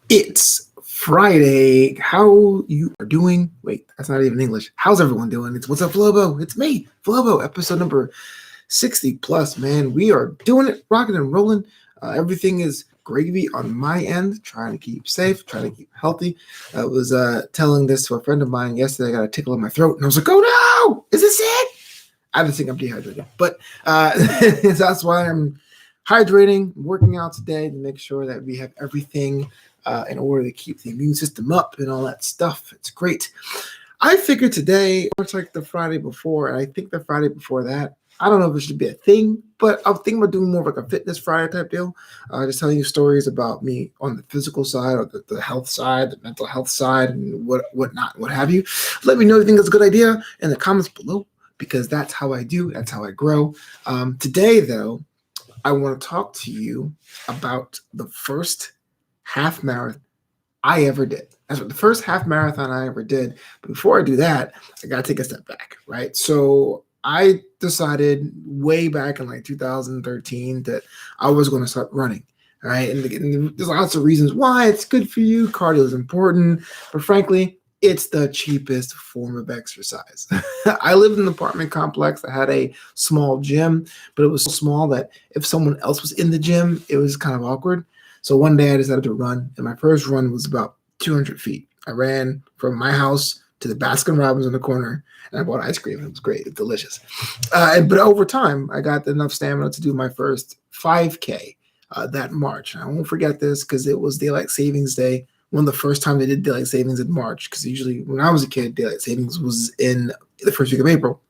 It's Friday. How you are doing? Wait, that's not even English. How's everyone doing? It's What's Up Flobo. It's me, Flobo, episode number 60 plus, man. We are doing it, rocking and rolling. Everything is gravy on my end, trying to keep safe, trying to keep healthy. I was telling this to a friend of mine yesterday. I got a tickle in my throat, and I was like, oh no, is this it? I just think I'm dehydrated, but that's why I'm hydrating, working out today to make sure that we have everything in order to keep the immune system up and all that stuff. It's great. I figured today, much like the Friday before, and I think the Friday before that, I don't know if it should be a thing, but I'm thinking about doing more of like a fitness Friday type deal. Just telling you stories about me on the physical side or the health side, the mental health side, and whatnot, what have you. Let me know if you think it's a good idea in the comments below, because that's how I do. That's how I grow. Today, though, I want to talk to you about the first half marathon I ever did. That's what the first half marathon I ever did. But before I do that, I got to take a step back, right? So I decided way back in like 2013 that I was going to start running, right? And there's lots of reasons why. It's good for you. Cardio is important. But frankly, it's the cheapest form of exercise. I lived in an apartment complex that had a small gym, but it was so small that if someone else was in the gym, it was kind of awkward. So one day I decided to run, and my first run was about 200 feet. I ran from my house to the Baskin Robbins on the corner, and I bought ice cream. It was great. It's delicious. But over time, I got enough stamina to do my first 5K that March. And I won't forget this because it was Daylight Savings Day. One of the first time they did Daylight Savings in March, because usually when I was a kid, Daylight Savings was in the first week of April.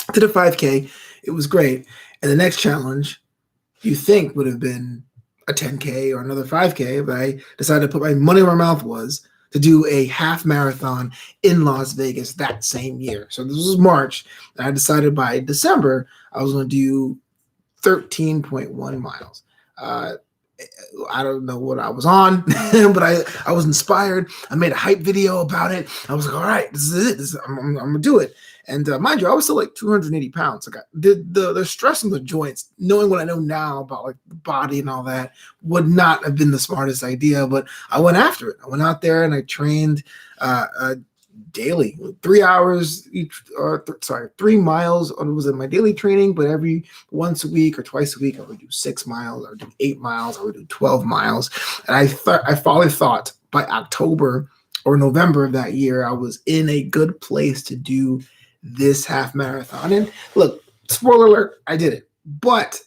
I did a 5K. It was great. And the next challenge, you think, would have been a 10K or another 5K, but I decided to put my money where my mouth was to do a half marathon in Las Vegas that same year. So this was March, and I decided by December I was going to do 13.1 miles. I don't know what I was on, but I was inspired. I made a hype video about it. I was like, all right, this is it. I'm going to do it. And mind you, I was still like 280 pounds. Like the stress on the joints, knowing what I know now about like the body and all that, would not have been the smartest idea. But I went after it. I went out there and I trained daily, 3 hours each, 3 miles was in my daily training, but every once a week or twice a week, I would do 6 miles, I would do 8 miles, I would do 12 miles. And I finally thought by October or November of that year, I was in a good place to do this half marathon. And look, spoiler alert, I did it. But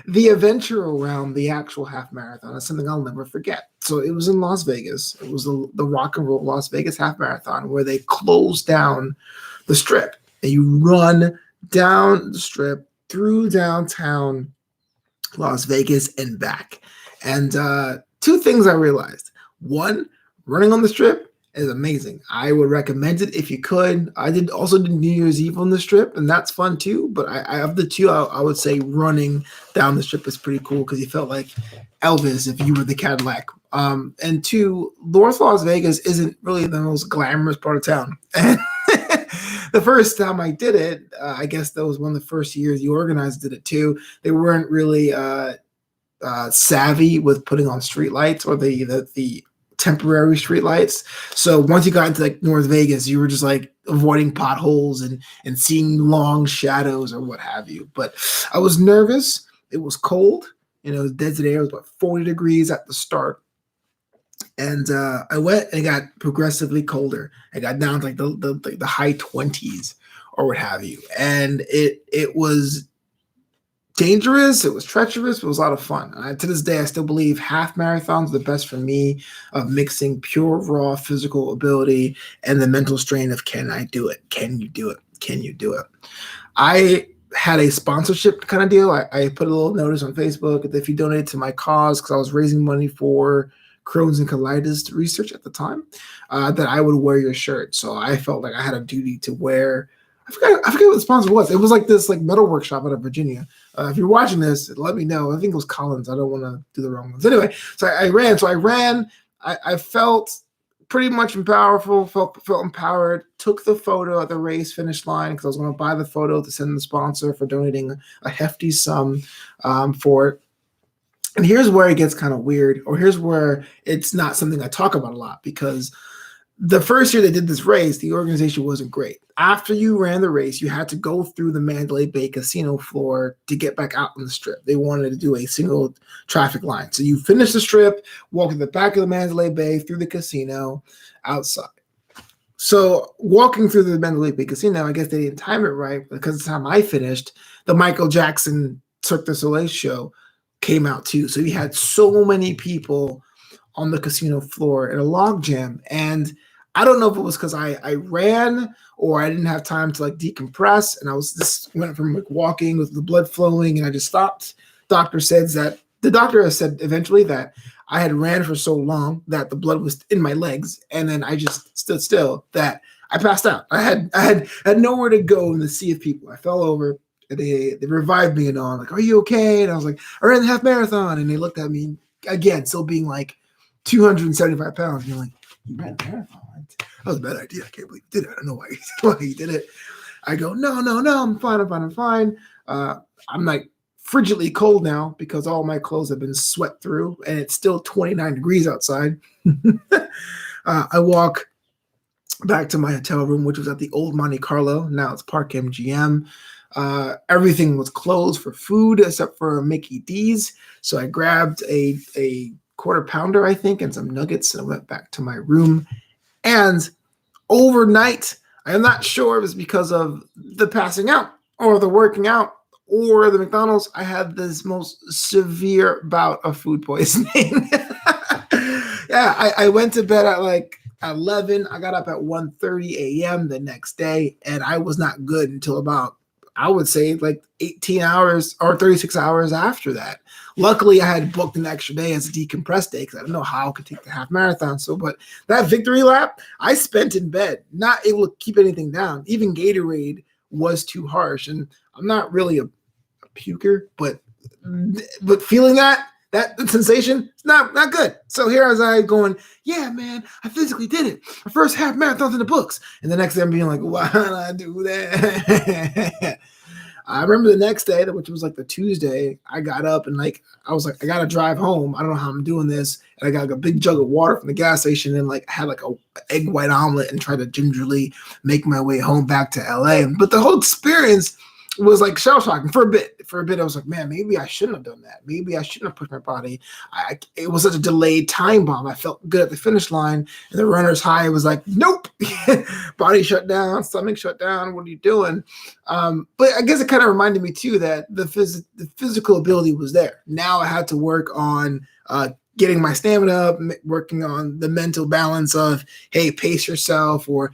the adventure around the actual half marathon is something I'll never forget. So it was in Las Vegas. It was the Rock and Roll Las Vegas half marathon, where they closed down the strip and you run down the strip through downtown Las Vegas and back. And two things I realized. One, running on the strip is amazing. I would recommend it if you could. I did New Year's Eve on the strip, and that's fun too. But I of the two, I would say running down the strip is pretty cool because you felt like Elvis if you were the Cadillac. And two, North Las Vegas isn't really the most glamorous part of town. And the first time I did it, I guess that was one of the first years the organizers did it too. They weren't really savvy with putting on street lights or the temporary street lights. So once you got into like North Vegas, you were just like avoiding potholes and seeing long shadows or what have you. But I was nervous. It was cold. It was desert air. It was about 40 degrees at the start. And I went and it got progressively colder. I got down to like the high 20s or what have you. And it was dangerous, it was treacherous, but it was a lot of fun. And to this day, I still believe half marathons are the best for me of mixing pure raw physical ability and the mental strain of can I do it? Can you do it? Can you do it? I had a sponsorship kind of deal. I put a little notice on Facebook that if you donate to my cause, because I was raising money for Crohn's and colitis research at the time, that I would wear your shirt. So I felt like I had a duty to wear. I forget what the sponsor was. It was like this like metal workshop out of Virginia. If you're watching this, let me know. I think it was Collins. I don't want to do the wrong ones. Anyway, so I ran. I felt pretty much powerful, felt empowered, took the photo at the race finish line because I was going to buy the photo to send the sponsor for donating a hefty sum for it. And here's where it gets kind of weird, or here's where it's not something I talk about a lot, because the first year they did this race, the organization wasn't great. After you ran the race, you had to go through the Mandalay Bay casino floor to get back out on the strip. They wanted to do a single traffic line. So you finish the strip, walk to the back of the Mandalay Bay, through the casino, outside. So walking through the Mandalay Bay casino, I guess they didn't time it right, because the time I finished, the Michael Jackson Cirque du Soleil show came out too. So you had so many people on the casino floor in a log jam. And I don't know if it was because I ran or I didn't have time to like decompress. And I was just went from like walking with the blood flowing and I just stopped. The doctor has said eventually that I had ran for so long that the blood was in my legs. And then I just stood still that I passed out. I had nowhere to go in the sea of people. I fell over. They revived me and all. I'm like, are you okay? And I was like, I ran the half marathon. And they looked at me again, still being like 275 pounds. And you're like, you ran the marathon. That was a bad idea. I can't believe you did it. I don't know why you did it. I go, no, I'm fine. I'm like frigidly cold now because all my clothes have been sweat through and it's still 29 degrees outside. I walk back to my hotel room, which was at the old Monte Carlo. Now it's Park MGM. Everything was closed for food except for Mickey D's. So I grabbed a quarter pounder, I think, and some nuggets, and I went back to my room. And overnight, I am not sure if it was because of the passing out or the working out or the McDonald's, I had this most severe bout of food poisoning. Yeah, I went to bed at like 11. I got up at 1:30 a.m. the next day, and I was not good until about, I would say, like 18 hours or 36 hours after that. Luckily, I had booked an extra day as a decompressed day because I didn't know how I could take the half marathon. So, but that victory lap, I spent in bed, not able to keep anything down. Even Gatorade was too harsh. And I'm not really a puker, but feeling that sensation, it's not good. So here was I going, yeah, man, I physically did it. My first half marathon's in the books. And the next day I'm being like, why did I do that? I remember the next day, which was like the Tuesday, I got up and like, I was like, I got to drive home. I don't know how I'm doing this. And I got like a big jug of water from the gas station and like I had like a egg white omelet and tried to gingerly make my way home back to LA. But the whole experience was like shell shocking for a bit. For a bit, I was like, man, maybe I shouldn't have done that. Maybe I shouldn't have pushed my body. It was such a delayed time bomb. I felt good at the finish line, and the runner's high was like, nope, body shut down, stomach shut down. What are you doing? But I guess it kind of reminded me too that the physical ability was there. Now I had to work on getting my stamina up, working on the mental balance of, hey, pace yourself or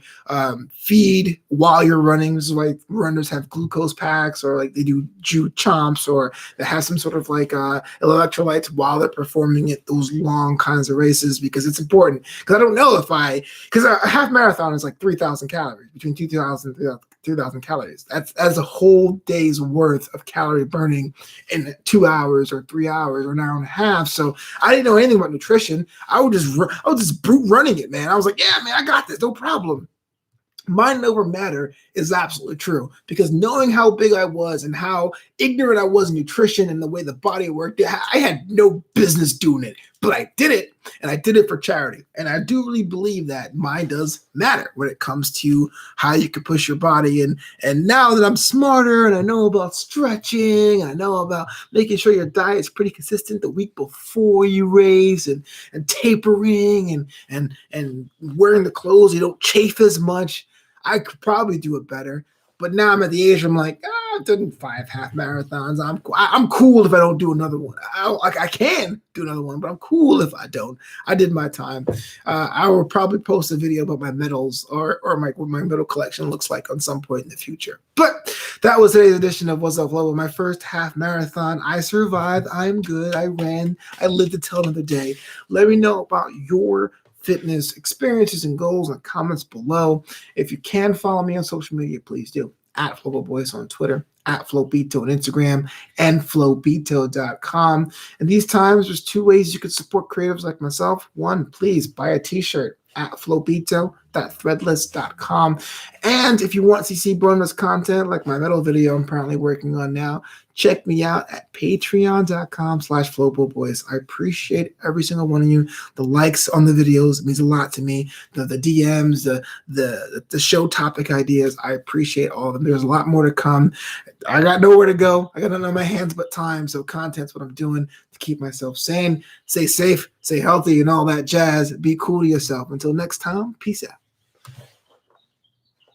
feed while you're running. This is why runners have glucose packs or like they do juice chomps or they have some sort of like electrolytes while they're performing it, those long kinds of races, because it's important. Because I don't know because a half marathon is like 3,000 calories, between 2,000 and 3,000 calories. That's a whole day's worth of calorie burning in 2 hours or 3 hours or an hour and a half. So I didn't know anything about nutrition. I was just brute running it, man. I was like, yeah, man, I got this, no problem. Mind over matter is absolutely true, because knowing how big I was and how ignorant I was in nutrition and the way the body worked, I had no business doing it, but I did it, and I did it for charity. And I do really believe that mind does matter when it comes to how you can push your body. And now that I'm smarter and I know about stretching, and I know about making sure your diet is pretty consistent the week before you race, and tapering and wearing the clothes, you don't chafe as much, I could probably do it better. But now I'm at the age where I'm like, I've done 5 half marathons. I'm cool if I don't do another one. I can do another one, but I'm cool if I don't. I did my time. I will probably post a video about my medals or what my medal collection looks like on some point in the future. But that was today's edition of Wassup Flobo, my first half marathon. I survived. I'm good. I ran. I lived to tell another day. Let me know about your fitness experiences and goals in the comments below. If you can follow me on social media, please do. At Flobo Boys on Twitter, at Flobito on Instagram, and Flobito.com. And these times, there's 2 ways you can support creatives like myself. 1, please buy a t-shirt at Flobito.threadless.com. And if you want to see bonus content like my metal video I'm currently working on now, check me out at patreon.com/Flobo Boys. I appreciate every single one of you. The likes on the videos means a lot to me. The DMs, the show topic ideas, I appreciate all of them. There's a lot more to come. I got nowhere to go. I got nothing on my hands but time. So content's what I'm doing to keep myself sane, stay safe, stay healthy, and all that jazz. Be cool to yourself. Until next time, peace out.